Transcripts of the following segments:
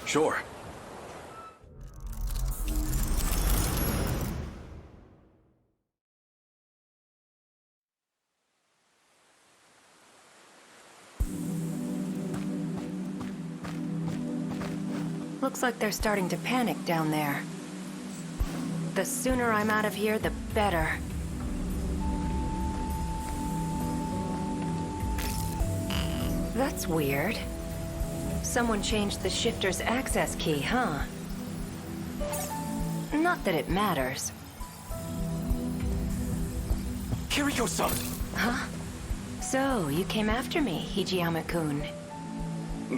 Sure. Looks like they're starting to panic down there. The sooner I'm out of here, the better. That's weird. Someone changed the shifter's access key, huh? Not that it matters. Kiriko-san! Huh? So, you came after me, Hijiyama-kun.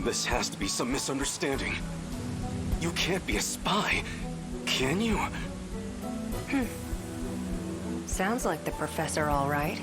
This has to be some misunderstanding. You can't be a spy, can you? Sounds like the professor, all right.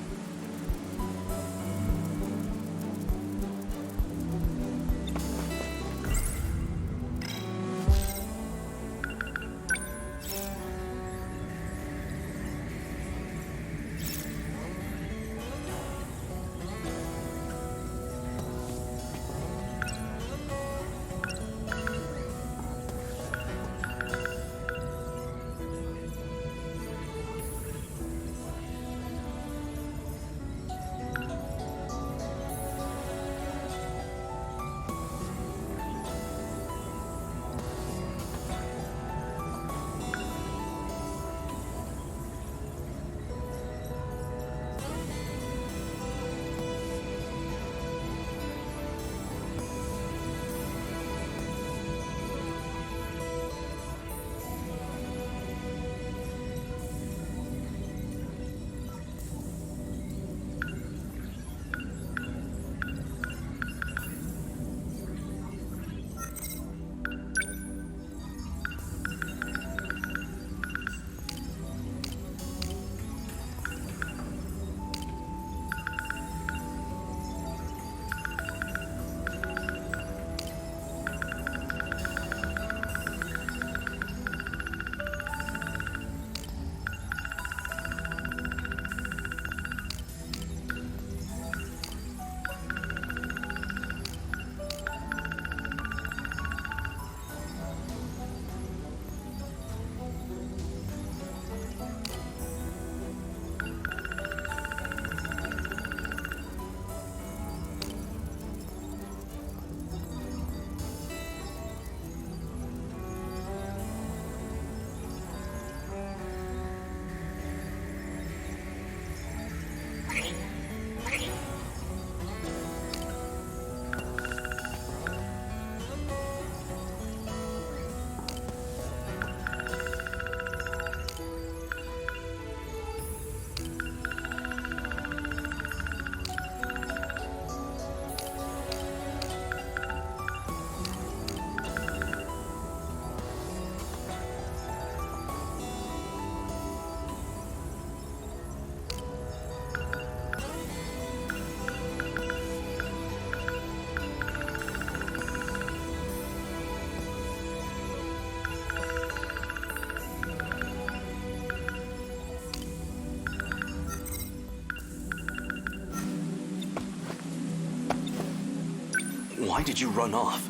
Why did you run off?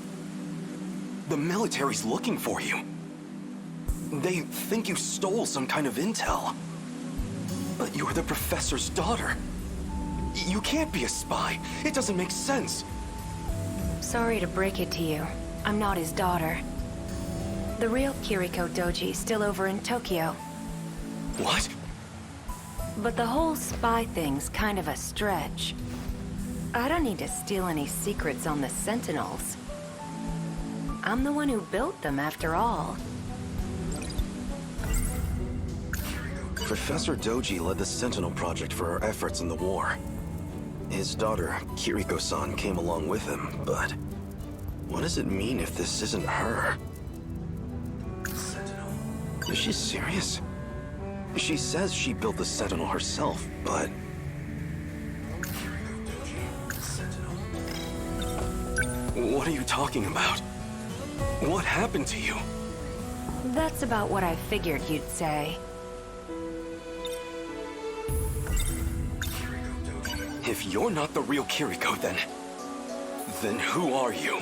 The military's looking for you. They think you stole some kind of intel. But you're the professor's daughter. You can't be a spy. It doesn't make sense. Sorry to break it to you. I'm not his daughter. The real Kiriko Doji's still over in Tokyo. What? But the whole spy thing's kind of a stretch. I don't need to steal any secrets on the Sentinels. I'm the one who built them, after all. Professor Doji led the Sentinel project for our efforts in the war. His daughter, Kiriko-san, came along with him, but what does it mean if this isn't her? Sentinel? Is she serious? She says she built the Sentinel herself, but... What are you talking about? What happened to you? That's about what I figured you'd say. If you're not the real Kiriko, then who are you?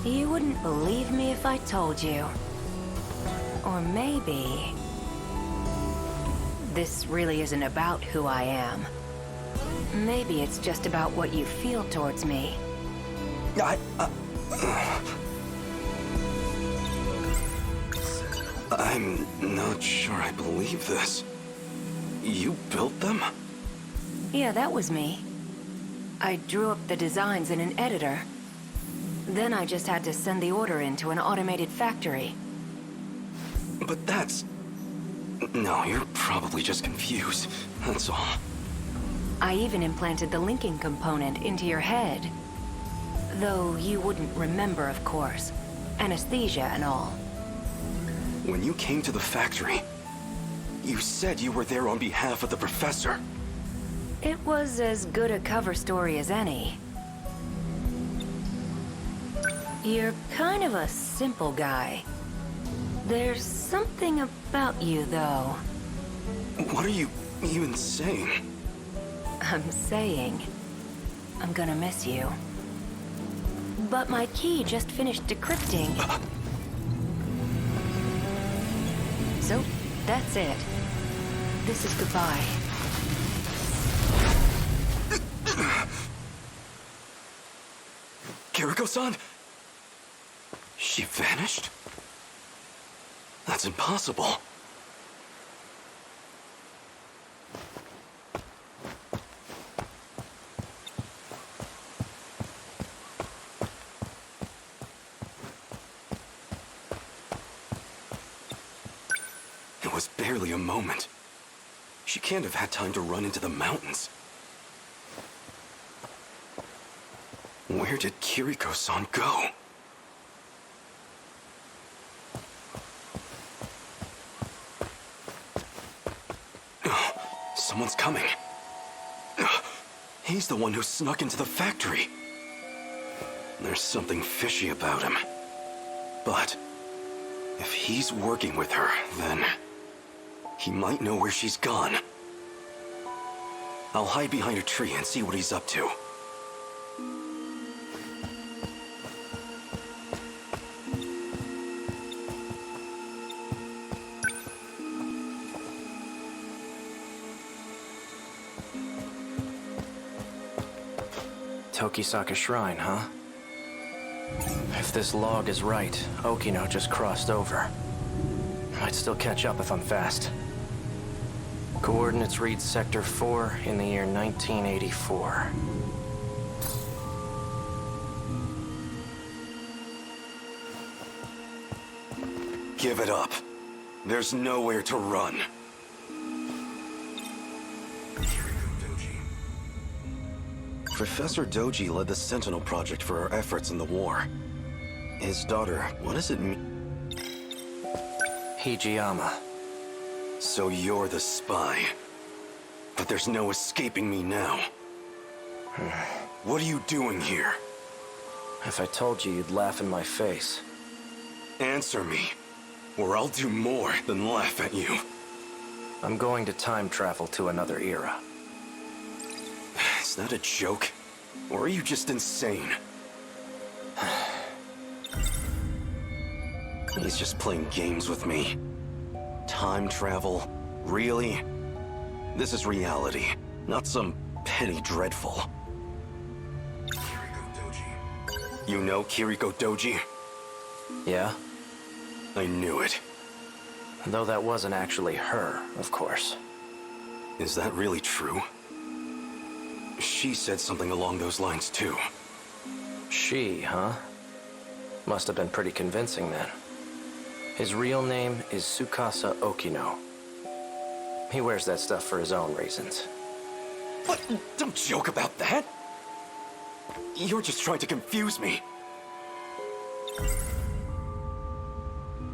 You wouldn't believe me if I told you. Or maybe... this really isn't about who I am. Maybe it's just about what you feel towards me. I'm not sure I believe this. You built them? Yeah, that was me. I drew up the designs in an editor. Then I just had to send the order into an automated factory. But that's... No, you're probably just confused. That's all. I even implanted the linking component into your head. Though you wouldn't remember, of course. Anesthesia and all. When you came to the factory, you said you were there on behalf of the professor. It was as good a cover story as any. You're kind of a simple guy. There's something about you, though. What are you even saying? I'm saying... I'm gonna miss you. But my key just finished decrypting. So, that's it. This is goodbye. Kiriko-san? She vanished? That's impossible. It was barely a moment. She can't have had time to run into the mountains. Where did Kiriko-san go? Someone's coming. He's the one who snuck into the factory. There's something fishy about him. But if he's working with her, then he might know where she's gone. I'll hide behind a tree and see what he's up to. Tokisaka Shrine, huh? If this log is right, Okino just crossed over. Might still catch up if I'm fast. Coordinates read Sector 4 in the year 1984. Give it up. There's nowhere to run. Professor Doji led the Sentinel project for our efforts in the war. His daughter, what does it mean? Hijiyama. So you're the spy. But there's no escaping me now. What are you doing here? If I told you, you'd laugh in my face. Answer me, or I'll do more than laugh at you. I'm going to time travel to another era. Is that a joke? Or are you just insane? He's just playing games with me. Time travel? Really? This is reality, not some petty dreadful. Kiriko Doji. You know Kiriko Doji? Yeah? I knew it. Though that wasn't actually her, of course. Is that really true? She said something along those lines, too. She, huh? Must have been pretty convincing then. His real name is Tsukasa Okino. He wears that stuff for his own reasons. What? Don't joke about that! You're just trying to confuse me.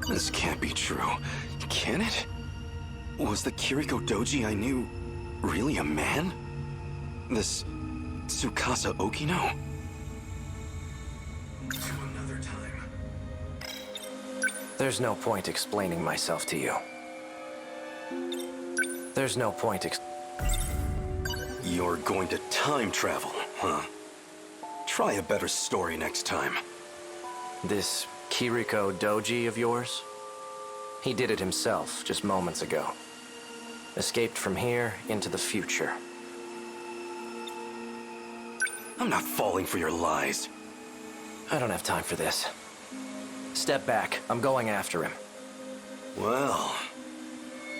This can't be true. Can it? Was the Kiriko Doji I knew really a man? This Tsukasa Okino? To another time. There's no point explaining myself to you. There's no point You're going to time travel, huh? Try a better story next time. This Kiriko Doji of yours? He did it himself just moments ago. Escaped from here into the future. I'm not falling for your lies. I don't have time for this. Step back. I'm going after him. Well,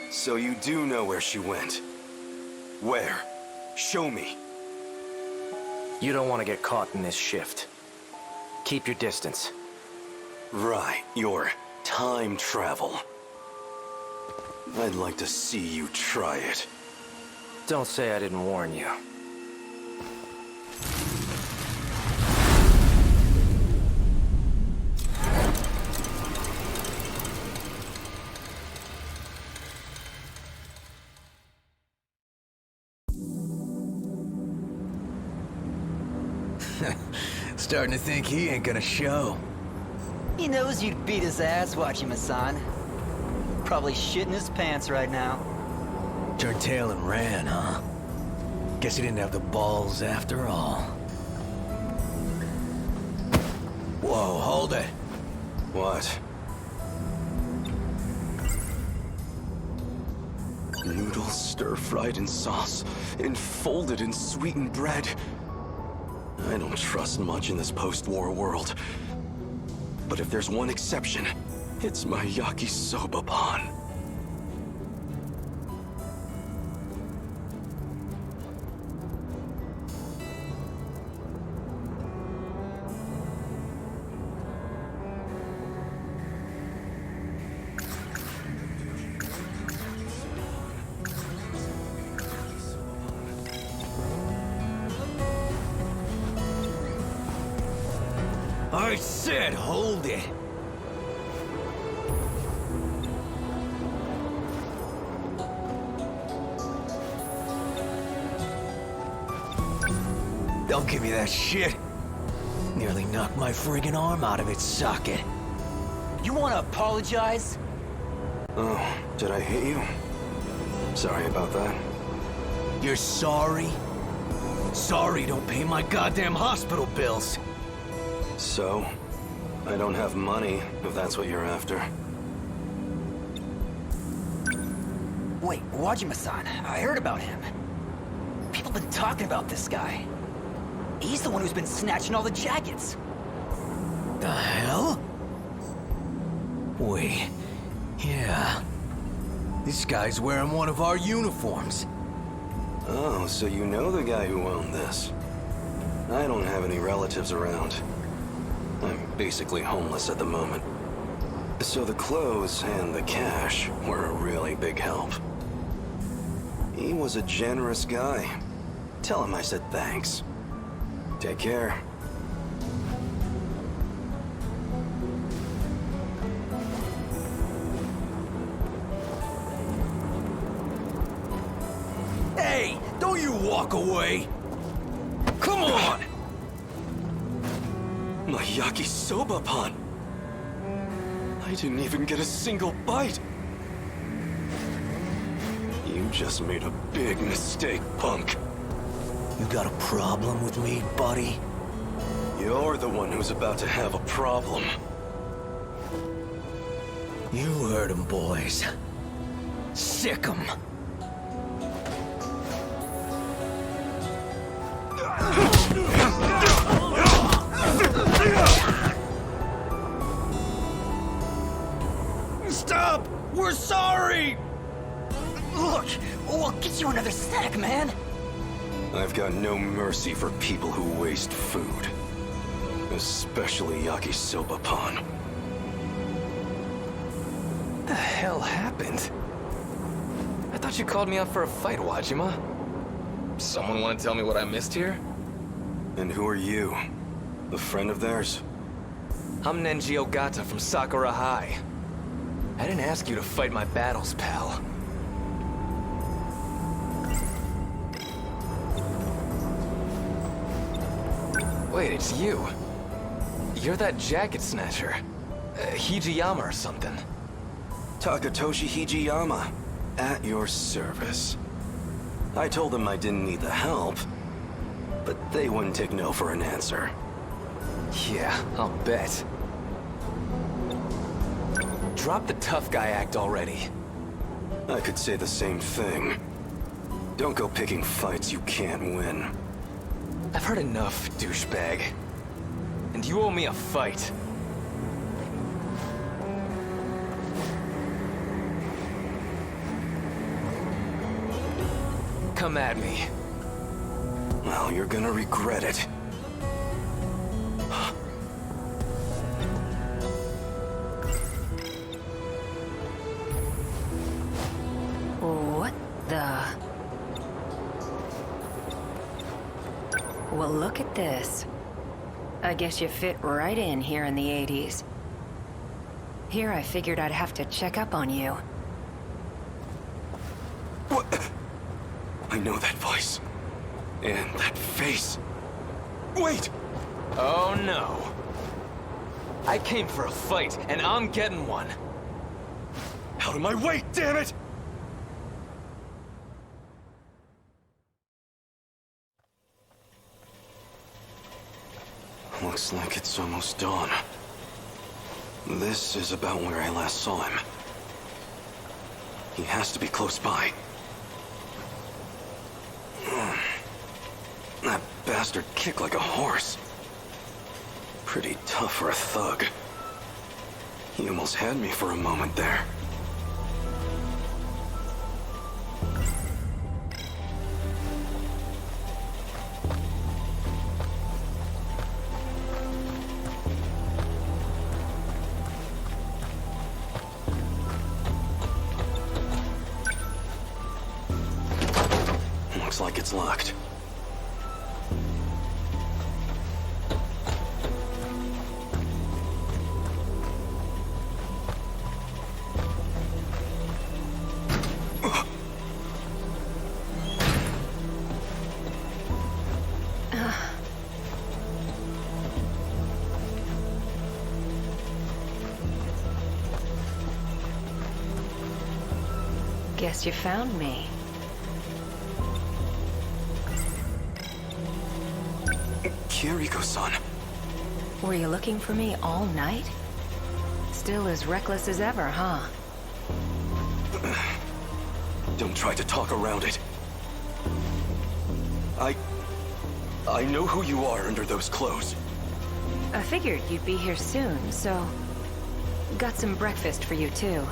so you do know where she went. Where? Show me. You don't want to get caught in this shift. Keep your distance. Right, your time travel. I'd like to see you try it. Don't say I didn't warn you. Starting to think he ain't gonna show. He knows you'd beat his ass watching Hassan. Probably shitting his pants right now. Turned tail and ran, huh? Guess he didn't have the balls after all. Whoa, hold it. What? Noodles stir-fried in sauce, enfolded in sweetened bread. I don't trust much in this post-war world. But if there's one exception, it's my yakisoba pan. I said hold it. Don't give me that shit. Nearly knocked my friggin' arm out of its socket. You wanna apologize? Oh, did I hit you? Sorry about that. You're sorry? Sorry don't pay my goddamn hospital bills. So, I don't have money, if that's what you're after. Wait, Wajima-san, I heard about him. People been talking about this guy. He's the one who's been snatching all the jackets. The hell? Wait, yeah. This guy's wearing one of our uniforms. Oh, so you know the guy who owned this. I don't have any relatives around. I'm basically homeless at the moment. So the clothes and the cash were a really big help. He was a generous guy. Tell him I said thanks. Take care. Hey, don't you walk away! Come on! My yakisoba pan. I didn't even get a single bite. You just made a big mistake, punk. You got a problem with me, buddy? You're the one who's about to have a problem. You heard him, boys. Sick 'em. Stop! We're sorry! Look, we'll get you another snack, man. I've got no mercy for people who waste food. Especially yakisoba pan. The hell happened? I thought you called me up for a fight, Wajima. Someone want to tell me what I missed here? And who are you? A friend of theirs? I'm Nenji Ogata from Sakura High. I didn't ask you to fight my battles, pal. Wait, it's you. You're that jacket snatcher. Hijiyama or something. Takatoshi Hijiyama. At your service. I told them I didn't need the help, but they wouldn't take no for an answer. Yeah, I'll bet. Drop the tough guy act already. I could say the same thing. Don't go picking fights you can't win. I've heard enough, douchebag. And you owe me a fight. Come at me. Well, you're gonna regret it. What the? Well, look at this. I guess you fit right in here in the 80s. Here I figured I'd have to check up on you. What? I know that voice. And that face. Wait! Oh no. I came for a fight, and I'm getting one. Out of my way, damn it! Looks like it's almost dawn. This is about where I last saw him. He has to be close by. That bastard kicked like a horse. Pretty tough for a thug. He almost had me for a moment there. Looks like it's locked. Guess you found me. Kiriko-san. Were you looking for me all night? Still as reckless as ever, huh? Don't try to talk around it. I know who you are under those clothes. I figured you'd be here soon, so... got some breakfast for you, too.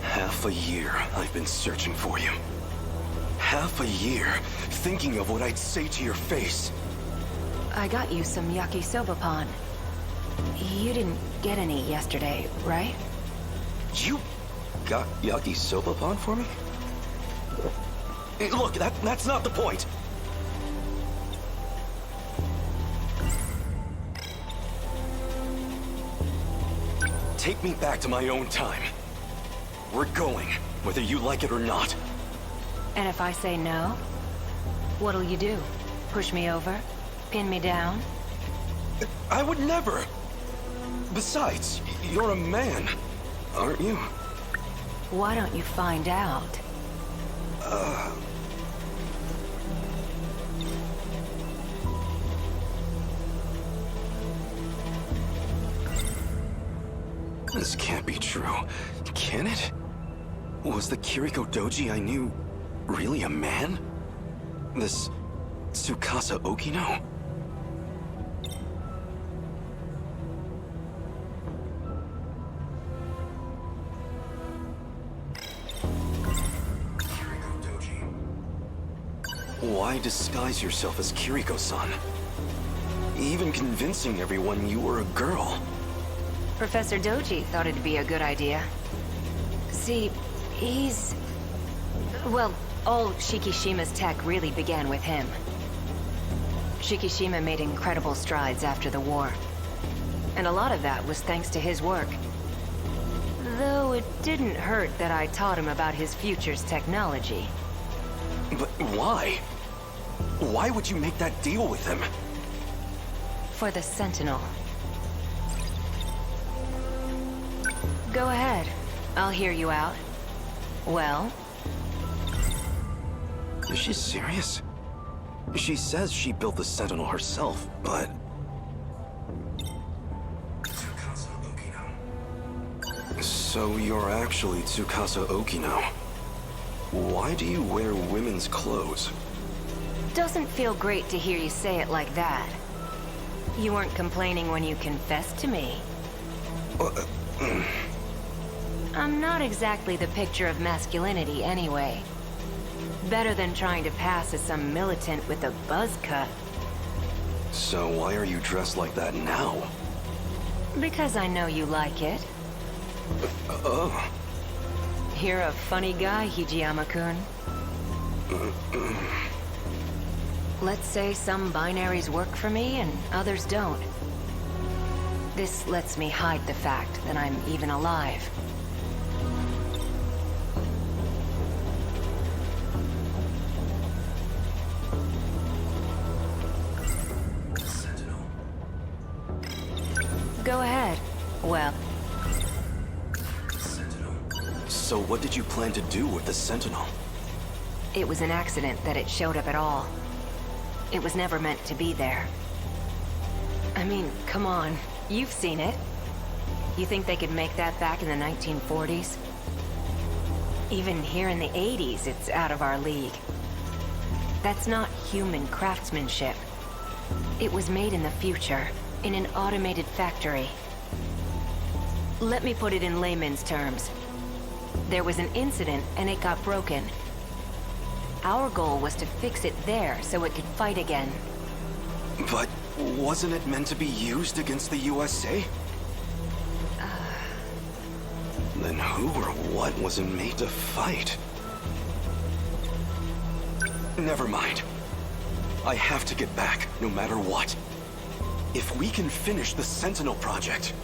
Half a year I've been searching for you. Half a year thinking of what I'd say to your face. I got you some yakisoba pan. You didn't get any yesterday, right? You got yakisoba pan for me? Look, that's not the point. Take me back to my own time. We're going, whether you like it or not. And if I say no, what'll you do? Push me over? Pin me down? I would never. Besides, you're a man, aren't you? Why don't you find out? This can't be true. Can it? Was the Kiriko Doji I knew really a man? This Tsukasa Okino? Kiriko Doji. Why disguise yourself as Kiriko-san? Even convincing everyone you were a girl. Professor Doji thought it'd be a good idea. See, he's... well, all Shikishima's tech really began with him. Shikishima made incredible strides after the war. And a lot of that was thanks to his work. Though it didn't hurt that I taught him about his future's technology. But why? Why would you make that deal with him? For the Sentinel. Go ahead. I'll hear you out. Well? Is she serious? She says she built the Sentinel herself, but... So you're actually Tsukasa Okino. Why do you wear women's clothes? Doesn't feel great to hear you say it like that. You weren't complaining when you confessed to me. I'm not exactly the picture of masculinity anyway. Better than trying to pass as some militant with a buzz cut. So why are you dressed like that now? Because I know you like it. Oh. You're a funny guy, Hijiyama-kun. Let's say some binaries work for me and others don't. This lets me hide the fact that I'm even alive. Sentinel. Go ahead. Well, Sentinel. So what did you plan to do with the Sentinel? it was an accident that it showed up at all. It was never meant to be there. I mean, come on. You've seen it. You think they could make that back in the 1940s? Even here in the 80s, it's out of our league. That's not human craftsmanship. It was made in the future, in an automated factory. Let me put it in layman's terms. There was an incident and it got broken. Our goal was to fix it there so it could fight again. But wasn't it meant to be used against the USA? Then who or what wasn't made to fight? Never mind. I have to get back, no matter what. If we can finish the Sentinel project,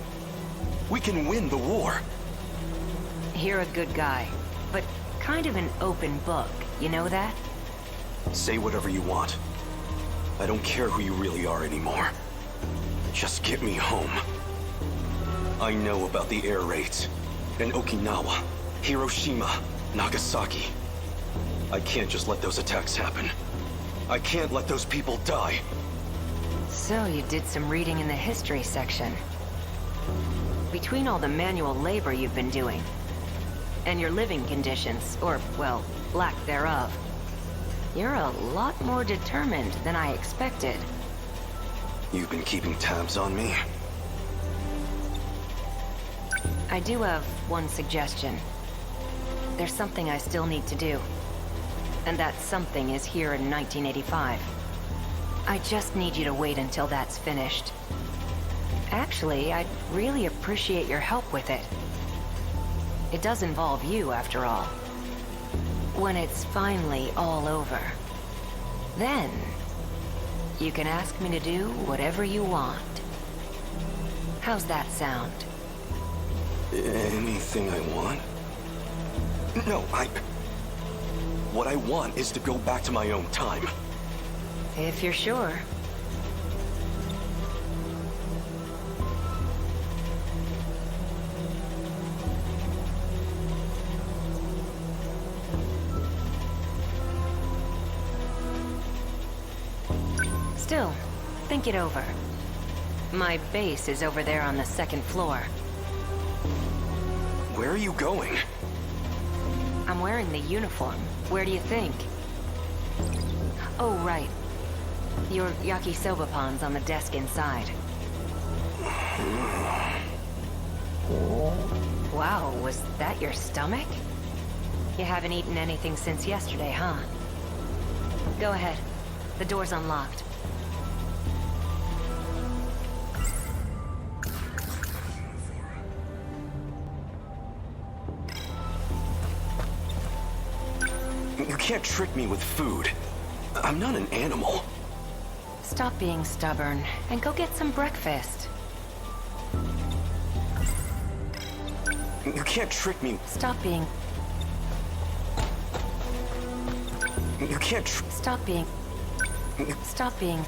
we can win the war. You're a good guy, but kind of an open book, you know that? Say whatever you want. I don't care who you really are anymore. Just get me home. I know about the air raids. In Okinawa, Hiroshima, Nagasaki. I can't just let those attacks happen. I can't let those people die. So you did some reading in the history section. Between all the manual labor you've been doing, and your living conditions, or, well, lack thereof, you're a lot more determined than I expected. You've been keeping tabs on me? I do have one suggestion. There's something I still need to do. And that something is here in 1985. I just need you to wait until that's finished. Actually, I'd really appreciate your help with it. It does involve you, after all. When it's finally all over, then you can ask me to do whatever you want. How's that sound? Anything I want? No, what I want is to go back to my own time. If you're sure. Still, think it over. My base is over there on the second floor. Where are you going? I'm wearing the uniform. Where do you think? Oh, right. Your yakisoba pan's on the desk inside. Wow, was that your stomach? You haven't eaten anything since yesterday, huh? Go ahead. The door's unlocked. You can't trick me with food. I'm not an animal. Stop being stubborn and go get some breakfast. You can't trick me. Stop being... You can't Stop being... Stop being...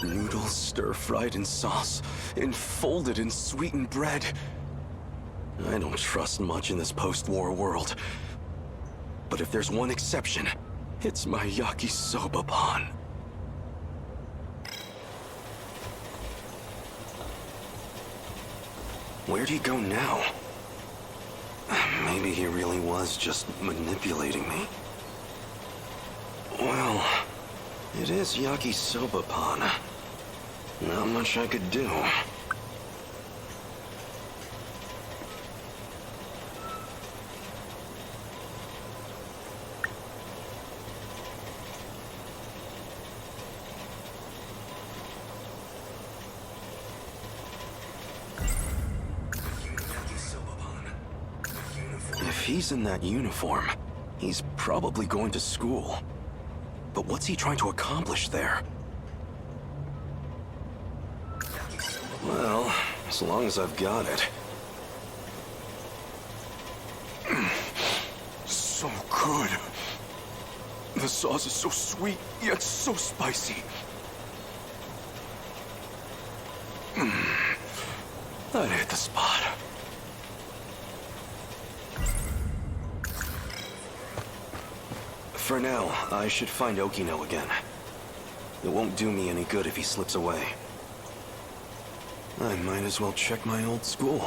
Noodles stir-fried in sauce and folded in sweetened bread. I don't trust much in this post-war world. But if there's one exception, it's my yakisoba-pan. Where'd he go now? Maybe he really was just manipulating me. Well, it is yakisoba-pan. Not much I could do. If he's in that uniform, he's probably going to school. But what's he trying to accomplish there? Well, as long as I've got it. So good. The sauce is so sweet, yet so spicy. That hit the spot. For now, I should find Okino again. It won't do me any good if he slips away. I might as well check my old school.